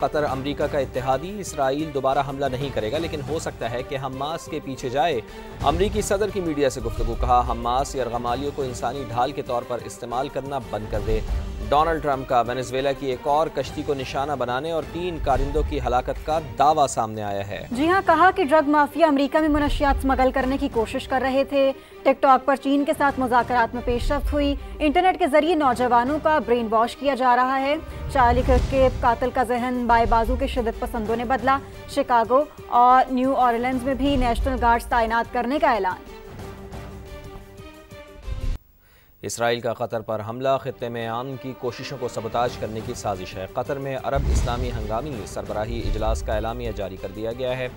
Qatar अमरीका का इत्तेहादी, Israel दोबारा हमला नहीं करेगा लेकिन हो सकता है कि हमास के पीछे जाए। अमरीकी सदर की मीडिया से गुफ्तगू, कहा हमास यरगमालियों को इंसानी ढाल के तौर पर इस्तेमाल करना बंद कर दे। डोनाल्ड ट्रंप का वेनेजुएला की एक और कश्ती को निशाना बनाने और 3 कारिंदों की हलाकत का दावा सामने आया है। जी हाँ, कहा कि ड्रग माफिया अमेरिका में मनशियात स्मगल करने की कोशिश कर रहे थे। टिकटॉक पर चीन के साथ मुज़ाकरात में पेशरफ्त हुई। इंटरनेट के जरिए नौजवानों का ब्रेन वॉश किया जा रहा है। चार्ली किर्क के कातिल का जहन बाएं बाजू के शिद्दत पसंदों ने बदला। शिकागो और न्यू ऑरलिन्स में भी नेशनल गार्ड्स तैनात करने का ऐलान। इसराइल का कतर पर हमला, खित्ते में अमन की कोशिशों को सबोताज करने की साजिश है। कतर में अरब इस्लामी हंगामी सरबराही इजलास का एलामिया जारी कर दिया गया है।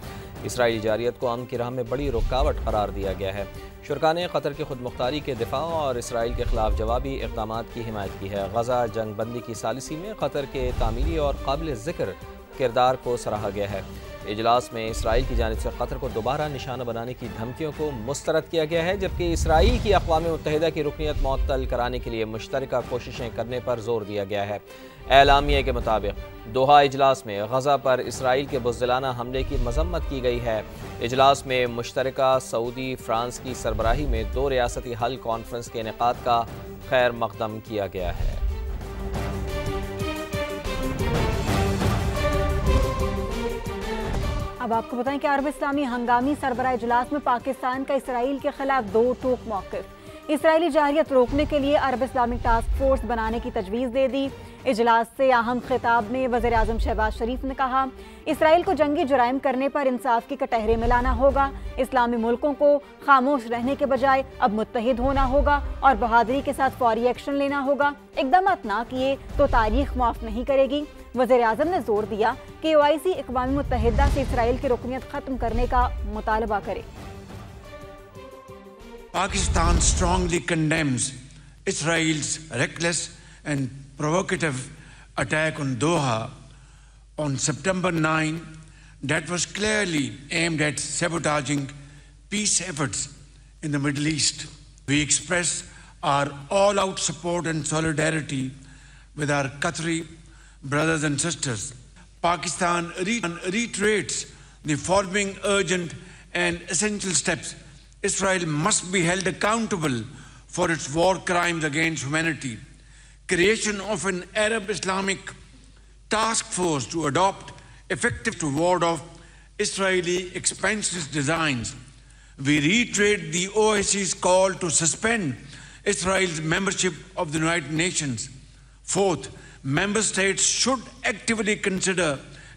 इसराइली जारियत को अमन की राह में बड़ी रुकावट करार दिया गया है। शुरा ने कतर की खुद मुख्तारी के दिफा और इसराइल के खिलाफ जवाबी इक़दाम की हिमायत की है। गजा जंग बंदी की सालिसी में कतर के तामीरी और काबिल ज़िक्र किरदार को सराहा गया है। इजलास में इसराइल की जानिब से कतर को दोबारा निशाना बनाने की धमकियों को मुस्तरद किया गया है, जबकि इसराइल की अक़वाम मुत्तहिदा की रुकनीत मुअत्तल कराने के लिए मुश्तरका कोशिशें करने पर जोर दिया गया है। एलामिया के मुताबिक दोहा इजलास में गजा पर इसराइल के बुज़दिलाना हमले की मजम्मत की गई है। इजलास में मुश्तरका सऊदी फ्रांस की सरबराही में 2 रियासती हल कॉन्फ्रेंस के इनेकाद का खैर मकदम किया गया है। अब आपको बताएं कि अरब इस्लामी हंगामी सरबराह इजलास में पाकिस्तान का इसराइल के खिलाफ 2 टोक मौक़िफ़। इसराइली जारियत रोकने के लिए अरब इस्लामिक टास्क फोर्स बनाने की तजवीज़ दे दी। इजलास से अहम खिताब में वज़ीर आज़म शहबाज शरीफ ने कहा, इसराइल को जंगी जुराइम करने पर इंसाफ की कटहरे में लाना होगा। इस्लामी मुल्कों को खामोश रहने के बजाय अब मुत्तहिद होना होगा और बहादुरी के साथ फौरी एक्शन लेना होगा। इक़दामात ना किए तो तारीख माफ़ नहीं करेगी। वज़ीर आज़म ने जोर दिया कि OIC अक़वाम मुत्तहिदा से इसराइल की रुकनीत ख़त्म करने का मुतालबा करे। Pakistan strongly condemns Israel's reckless and provocative attack on Doha on September 9 that was clearly aimed at sabotaging peace efforts in the Middle East. We express our all-out support and solidarity with our Qatari brothers and sisters. Pakistan reiterates the following urgent and essential steps. Israel must be held accountable for its war crimes against humanity. Creation of an Arab Islamic task force to adopt effective to ward off Israeli expansionist designs. We reiterate the OIC's call to suspend Israel's membership of the United Nations. Fourth, member states should actively consider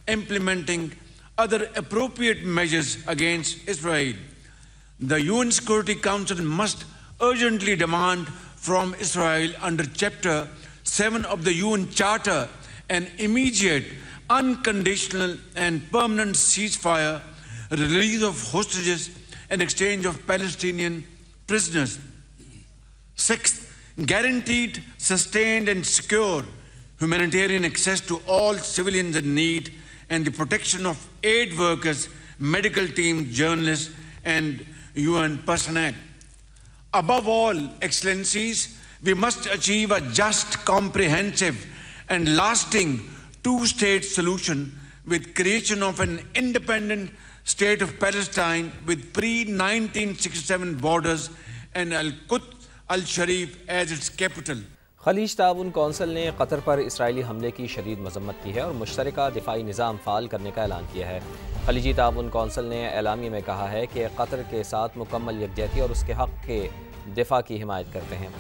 implementing other appropriate measures against Israel. The UN Security Council must urgently demand from Israel under Chapter 7 of the UN Charter an immediate, unconditional and permanent ceasefire, release of hostages and exchange of Palestinian prisoners. Sixth, guaranteed, sustained and secure humanitarian access to all civilians in need and the protection of aid workers, medical teams, journalists and UN personnel. Above all, Excellencies, we must achieve a just, comprehensive and lasting two-state solution with creation of an independent state of Palestine with pre-1967 borders and Al-Quds Al-Sharif as its capital. खलीज ताउन council ने Qatar पर Israeli हमले की शदीद मजम्मत की है और मुश्तरका दिफाई निज़ाम fall करने का ऐलान किया है। खलीजी ताउन कौंसिल ने एलामिया में कहा है कि कतर के साथ मुकम्मल यकजहती और उसके हक़ के दिफा की हिमायत करते हैं।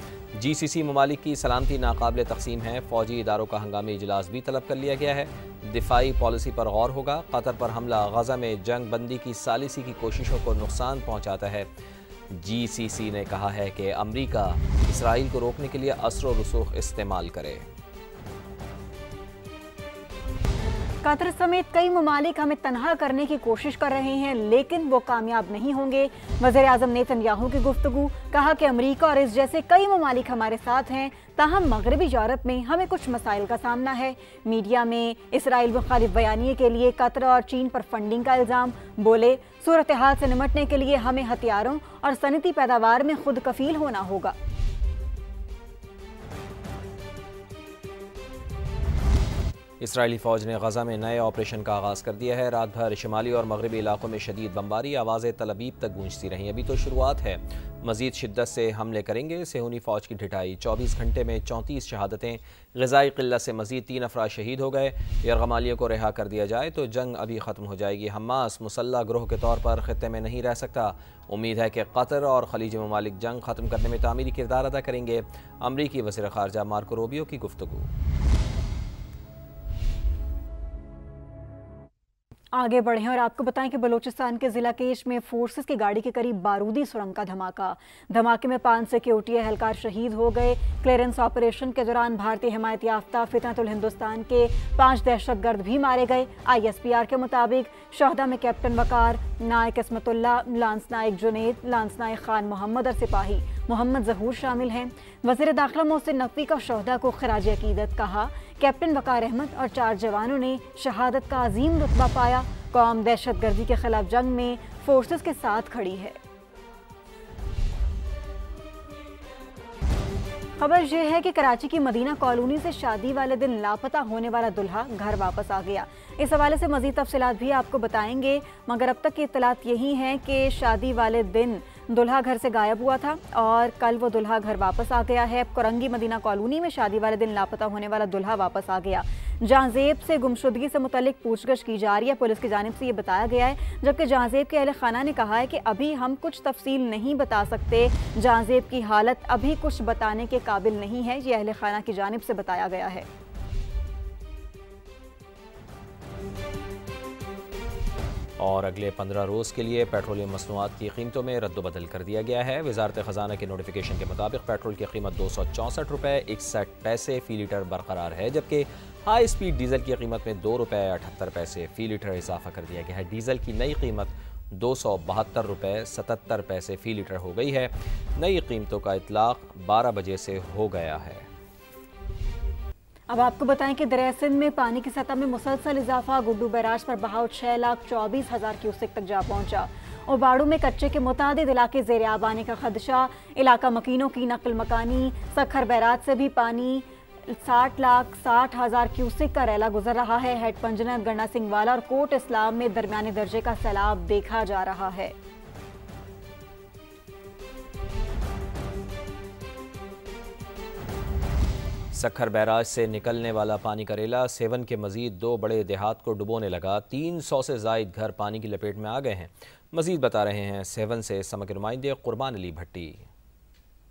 GCC ममालिक की सलामती नाकाबिल तकसीम है। फ़ौजी इदारों का हंगामी इजलास भी तलब कर लिया गया है। दिफाई पॉलिसी पर गौर होगा। कतर पर हमला गजा में जंग बंदी की सालिसी की कोशिशों को नुकसान पहुँचाता है। GCC ने कहा है कि अमरीका इसराइल को रोकने के लिए असर व रसूख इस्तेमाल करे। कतर समेत कई ममालिक हमें तनहा करने की कोशिश कर रहे हैं, लेकिन वो कामयाब नहीं होंगे। वज़ीर आज़म नेतन्याहू की गुफ्तगू, कहा कि अमरीका और इस जैसे कई ममालिक हमारे साथ हैं, ताहम मगरबी यूरोप में हमें कुछ मसाइल का सामना है। मीडिया में इसराइल मुखालिफ बयानिए के लिए कतर और चीन पर फंडिंग का इल्ज़ाम। बोले, सूरत हाल से निमटने के लिए हमें हथियारों और सनती पैदावार में खुद कफील होना होगा। इसराइली फ़ौज ने गज़ा में नए ऑपरेशन का आगाज़ कर दिया है। रात भर शिमाली और मगरबी इलाकों में शदीद बमबारी, आवाज़ें तल अबीब तक गूंजती रहीं। अभी तो शुरुआत है, मज़ीद शिद्दत से हमले करेंगे। सेहूनी फ़ौज की ढिठाई, 24 घंटे में 34 शहादतें। ग़िज़ाई क़िल्लत से मज़ीद 3 अफराद शहीद हो गए। यरगमालियों को रिहा कर दिया जाए तो जंग अभी ख़त्म हो जाएगी। हमास मुसल्लह ग्रोह के तौर पर ख़ित्ते में नहीं रह सकता। उम्मीद है कि कतर और खलीजी ममालिक जंग ख़त्म करने में तामीरी किरदार अदा करेंगे। अमरीकी वज़ीर ख़ारजा मार्को रूबियो की गुफ्तगू। आगे बढ़े और आपको बताएं कि बलूचिस्तान के जिला केश में फोर्सेस की गाड़ी के करीब बारूदी सुरंग का धमाके में 5 सिक्योरिटी एहलकार शहीद हो गए। क्लियरेंस ऑपरेशन के दौरान भारतीय हिमायत याफ्ता फितनतुल हिंदुस्तान के 5 दहशतगर्द भी मारे गए। ISPR के मुताबिक शहदा में कैप्टन वकार, नायक इसमतुल्ला, लांस नायक जुनेद, लांस नायक खान मोहम्मद और सिपाही मोहम्मद जहूर शामिल हैं। वज़ीर दाखिला मोहसिन नकवी का शहदा को खराज अकीदत कहा। कैप्टन वकार अहमद और 4 जवानों ने शहादत का अजीम रुतबा पाया। कौम दहशतगर्दी के खिलाफ जंग में फोर्सेस के साथ खड़ी है। खबर यह है कि कराची की मदीना कॉलोनी से शादी वाले दिन लापता होने वाला दुल्हा घर वापस आ गया। इस हवाले से मजीद तफसीलात भी आपको बताएंगे, मगर अब तक की इत्तलात यही हैं कि शादी वाले दिन दुल्हा घर से गायब हुआ था और कल वो दुल्हा घर वापस आ गया है। कोरंगी मदीना कॉलोनी में शादी वाले दिन लापता होने वाला दुल्हा वापस आ गया। जहांजेब से गुमशुदगी से मुतल्लिक पूछगछ की जा रही है। पुलिस की जानिब से ये बताया गया है, जबकि जहांजेब के अहले खाना ने कहा है कि अभी हम कुछ तफसील नहीं बता सकते। जहांजेब की हालत अभी कुछ बताने के काबिल नहीं है, ये अहले खाना की जानिब से बताया गया है। और अगले 15 रोज़ के लिए पेट्रोलियम मसनूआत की कीमतों में रद्द-बदल कर दिया गया है। वज़ारत ख़ज़ाना के नोटिफिकेशन के मुताबिक पेट्रोल की कीमत 264 रुपये 61 पैसे फ़ी लीटर बरकरार है, जबकि हाई स्पीड डीज़ल की कीमत में 2 रुपये 78 पैसे फ़ी लीटर इजाफा कर दिया गया है। डीज़ल की नई कीमत 272 रुपये 77 पैसे फ़ी लीटर हो गई है। नई कीमतों का इतलाक़ 12 बजे से हो गया है। अब आपको बताएं कि दरिया सिंध में पानी की सतह में मुसलसल इजाफा। गुड्डू बैराज पर बहाव 6,24,000 क्यूसेक तक जा पहुंचा। ओबाड़ू में कच्चे के मुतादिद इलाके ज़ेर आब आने का खदशा। इलाका मकीनों की नकल मकानी। सखर बैराज से भी पानी 60,60,000 क्यूसेक का रैला गुजर रहा है। हेड पंजनत, गन्ना सिंह वाला और कोट इस्लाम में दरमियाने दर्जे का सैलाब देखा जा रहा है। सखर बैराज से निकलने वाला पानी करेला सेवन के मजीद 2 बड़े देहात को डुबोने लगा। 300 से जायद घर पानी की लपेट में आ गए हैं। मजीद बता रहे हैं सेवन से समक के नुमाइंदे कुर्बान अली भट्टी।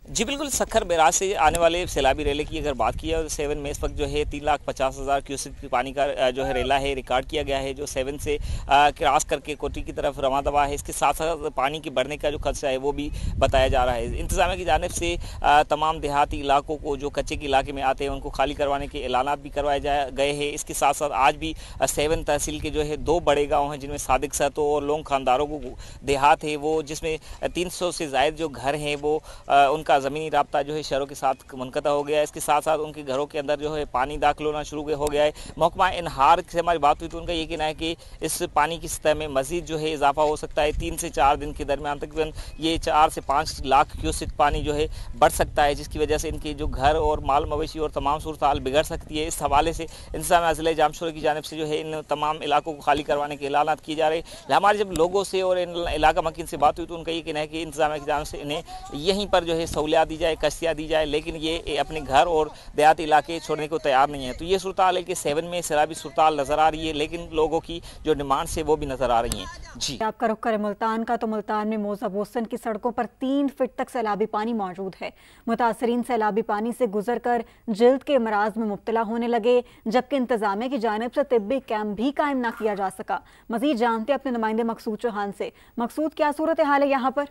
जी बिल्कुल, सखर बैराज से आने वाले सैलाबी रेले की अगर बात की है तो सेवन में इस वक्त जो है 3,50,000 क्यूसेक पानी का जो है रेला है रिकॉर्ड किया गया है, जो सेवन से क्रॉस करके कोटी की तरफ रवा दवा है। इसके साथ साथ पानी के बढ़ने का जो खदशा है वो भी बताया जा रहा है। इंतजामिया की जानिब से तमाम देहाती इलाकों को जो कच्चे के इलाके में आते हैं उनको खाली करवाने के ऐलानात भी करवाए गए हैं। इसके साथ साथ आज भी सेवन तहसील के जो है 2 बड़े गाँव हैं जिनमें सादिक सहतो और लोंग खानदारों को देहात है, वो जिसमें 300 से ज़ायद जो घर हैं वो उनका ज़मीनी राब्ता जो है शहरों के साथ मुनक़ता हो गया है। इसके साथ साथ उनके घरों के अंदर जो है पानी दाखिल होना शुरू हो गया है। महकमा इनहार से हमारी बात हुई तो उनका ये कहना है कि इस पानी की सतह में मज़ीद जो है इजाफा हो सकता है। 3 से 4 दिन के दरमियान तकरीबन ये 4 से 5 लाख क्यूसेक पानी जो है बढ़ सकता है, जिसकी वजह से इनके जो घर और माल मवेशी और तमाम सूरत हाल बिगड़ सकती है। इस हवाले से इंतजामिया ज़िले जामशोरा की जानिब से जो है इन तमाम इलाकों को खाली करवाने के ऐलानात किए जा रहे हैं। हमारे जब लोगों से और इन इलाका मकीन से बात हुई तो उनका ये कहना है कि इंतजामिया की जानिब से इन्हें यहीं पर जो है सहूलियात दी जाए, कश्तियाँ दी जाए, लेकिन ये अपने घर और देहाती इलाके छोड़ने को तैयार नहीं है। तो ये सूरत हाल है कि सेवन में सैलाबी सूरत हाल नज़र आ रही है, लेकिन लोगों की जो डिमांड है वो भी नज़र आ रही हैं। जी आपका रुख करें मुल्तान का, तो मुल्तान में मौजा बोसन की सड़कों पर 3 फीट तक सैलाबी पानी मौजूद है। मुतासरीन सैलाबी पानी से गुजर कर जिल्द के अमराज में मुब्तला होने लगे, जबकि इंतजामिया की जानिब से तिब्बी कैंप भी कायम न किया जा सका। मजीद जानते अपने नुमाइंदे मकसूद चौहान से। मकसूद, क्या सूरत हाल है यहाँ पर?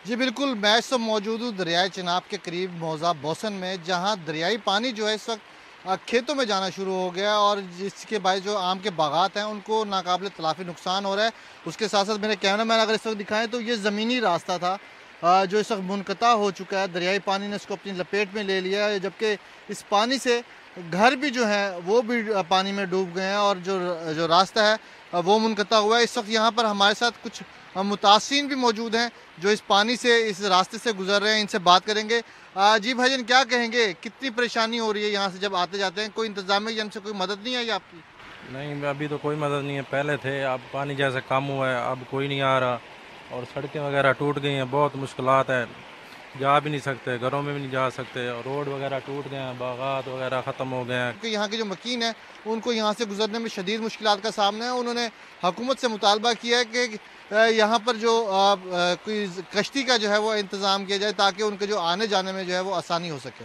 जी बिल्कुल, मैं इस वक्त मौजूद हूँ दरियाई चिनाब के करीब मौजा बोसन में, जहाँ दरियाई पानी जो है इस वक्त खेतों में जाना शुरू हो गया और जिसके बायस जो आम के बागात हैं उनको नाकाबिल तलाफी नुकसान हो रहा है। उसके साथ साथ मेरे कैमरा मैन अगर इस वक्त दिखाएं तो ये ज़मीनी रास्ता था जो इस वक्त मुनक़ता हो चुका है। दरियाई पानी ने इसको अपनी लपेट में ले लिया है, जबकि इस पानी से घर भी जो हैं वो भी पानी में डूब गए हैं और जो रास्ता है वो मुनक़ता हुआ है। इस वक्त यहाँ पर हमारे साथ कुछ मुतासिरीन भी मौजूद हैं जो इस पानी से, इस रास्ते से गुजर रहे हैं। इनसे बात करेंगे। जी भाईजान, क्या कहेंगे, कितनी परेशानी हो रही है यहाँ से जब आते जाते हैं? कोई इंतजामिया जन से कोई मदद नहीं आई आपकी? नहीं, अभी तो कोई मदद नहीं है। पहले थे, अब पानी जैसे कम हुआ है, अब कोई नहीं आ रहा और सड़कें वगैरह टूट गई हैं, बहुत मुश्किलात है, जा भी नहीं सकते, घरों में भी नहीं जा सकते, और रोड वगैरह टूट गए हैं, बागात वगैरह ख़त्म हो गए हैं। क्योंकि यहाँ के जो मकीन है उनको यहाँ से गुजरने में शदीद मुश्किलात का सामना है। उन्होंने हुकूमत से मुतालबा किया है कि यहाँ पर जो कोई कश्ती का जो है वो इंतज़ाम किया जाए ताकि उनके जो आने जाने में जो है वो आसानी हो सके।